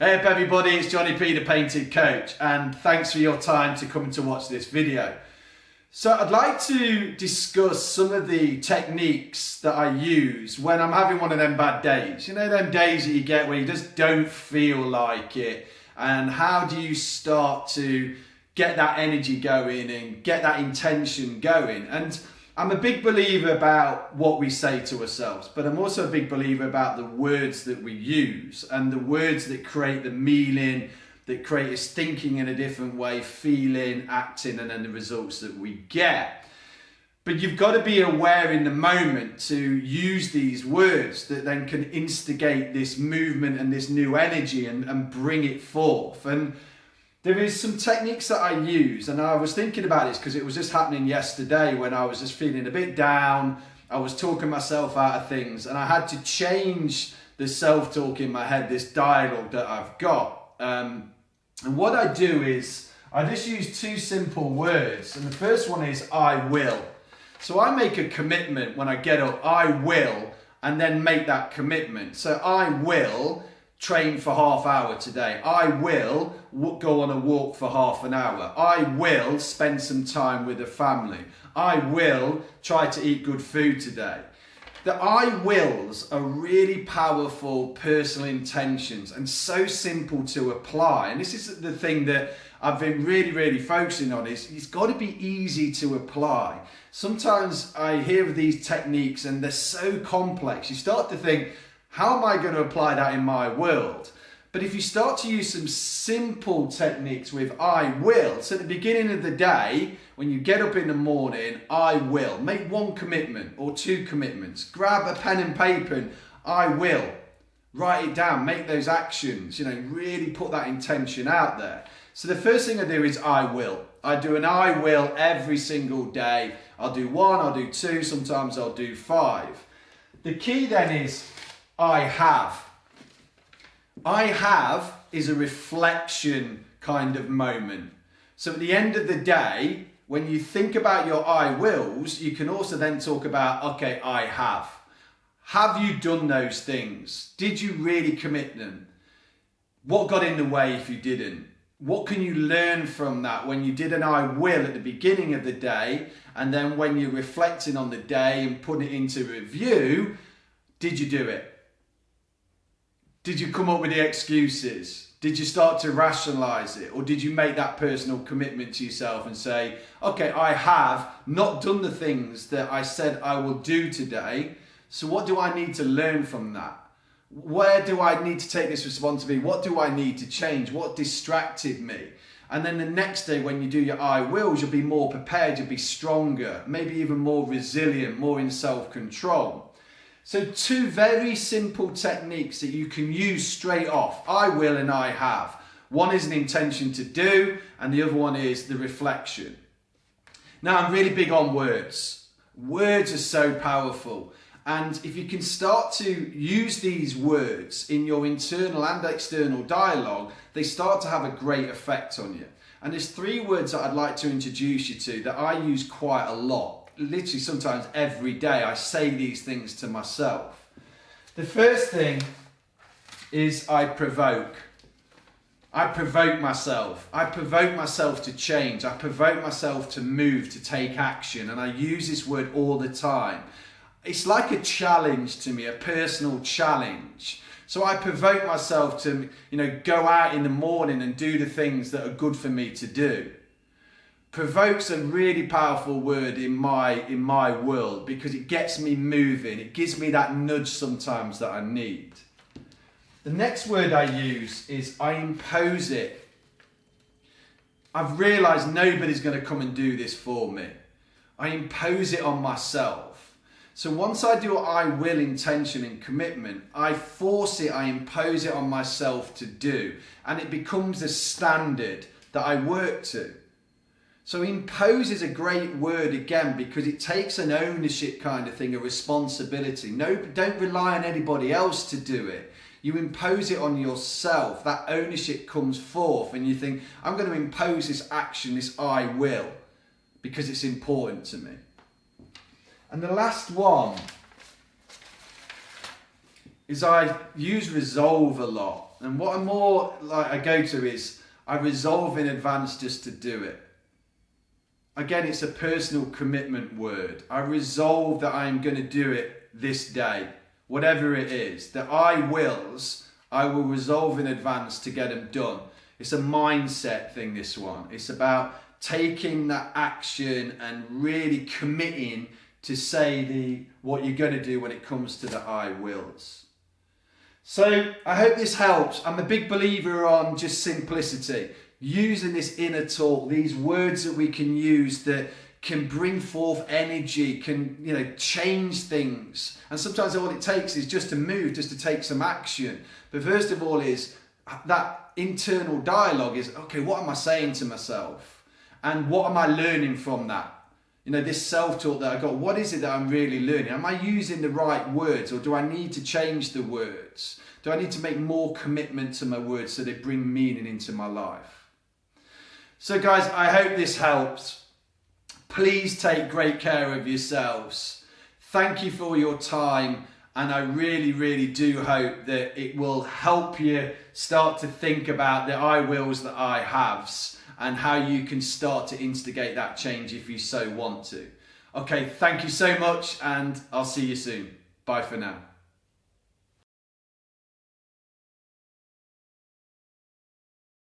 Hey up everybody, it's Johnny P, the Painted Coach, and thanks for your time to come to watch this video. So I'd like to discuss some of the techniques that I use when I'm having one of them bad days. You know, them days that you get where you just don't feel like it, and how do you start to get that energy going and get that intention going? And I'm a big believer about what we say to ourselves, but I'm also a big believer about the words that we use and the words that create the meaning, that create us thinking in a different way, feeling, acting, and then the results that we get. But you've got to be aware in the moment to use these words that then can instigate this movement and this new energy and bring it forth. And there is some techniques that I use, and I was thinking about this because it was just happening yesterday when I was just feeling a bit down. I was talking myself out of things, and I had to change the self-talk in my head, this dialogue that I've got. And what I do is I just use two simple words, and the first one is I will. So I make a commitment when I get up, I will, and then make that commitment. So I will train for half hour today. I will go on a walk for half an hour. I will spend some time with the family. I will try to eat good food today. The I wills are really powerful personal intentions and so simple to apply. And this is the thing that I've been really focusing on, is it's got to be easy to apply. Sometimes I hear of these techniques and they're so complex. You start to think, how am I going to apply that in my world? But if you start to use some simple techniques with I will, so at the beginning of the day, when you get up in the morning, I will. Make one commitment or two commitments. Grab a pen and paper and I will. Write it down, make those actions, really put that intention out there. So the first thing I do is I will. I do an I will every single day. I'll do one, I'll do two, sometimes I'll do five. The key then is I have. I have is a reflection kind of moment. So at the end of the day, when you think about your I wills, you can also then talk about, okay, I have. Have you done those things? Did you really commit them? What got in the way if you didn't? What can you learn from that when you did an I will at the beginning of the day, and then when you're reflecting on the day and putting it into review, did you do it? Did you come up with the excuses? Did you start to rationalize it? Or did you make that personal commitment to yourself and say, okay, I have not done the things that I said I will do today. So what do I need to learn from that? Where do I need to take this responsibility? What do I need to change? What distracted me? And then the next day when you do your I wills, you'll be more prepared, you'll be stronger, maybe even more resilient, more in self-control. So two very simple techniques that you can use straight off. I will and I have. One is an intention to do, and the other one is the reflection. Now, I'm really big on words. Words are so powerful. And if you can start to use these words in your internal and external dialogue, they start to have a great effect on you. And there's three words that I'd like to introduce you to that I use quite a lot. Literally sometimes every day I say these things to myself. The first thing is I provoke. I provoke myself. I provoke myself to change. I provoke myself to move, to take action. And I use this word all the time. It's like a challenge to me, a personal challenge. So I provoke myself to, go out in the morning and do the things that are good for me to do. Provoke's a really powerful word in my world because it gets me moving. It gives me that nudge sometimes that I need. The next word I use is I impose it. I've realised nobody's going to come and do this for me. I impose it on myself. So once I do I will intention and commitment, I force it, I impose it on myself to do. And it becomes a standard that I work to. So impose is a great word again because it takes an ownership kind of thing, a responsibility. No, don't rely on anybody else to do it. You impose it on yourself. That ownership comes forth and you think, I'm going to impose this action, this I will, because it's important to me. And the last one is I use resolve a lot. And what I'm more like I go to is I resolve in advance just to do it. Again, it's a personal commitment word. I resolve that I'm going to do it this day, whatever it is. The I wills, I will resolve in advance to get them done. It's a mindset thing, this one. It's about taking that action and really committing to say what you're going to do when it comes to the I wills. So I hope this helps. I'm a big believer on just simplicity. Using this inner talk, these words that we can use that can bring forth energy, can change things. And sometimes all it takes is just to move, just to take some action. But first of all is that internal dialogue is, okay, what am I saying to myself? And what am I learning from that? This self-talk that I got, what is it that I'm really learning? Am I using the right words, or do I need to change the words? Do I need to make more commitment to my words so they bring meaning into my life? So guys, I hope this helps. Please take great care of yourselves. Thank you for your time, and I really, really do hope that it will help you start to think about the I wills, the I haves, and how you can start to instigate that change if you so want to. Okay, thank you so much, and I'll see you soon. Bye for now.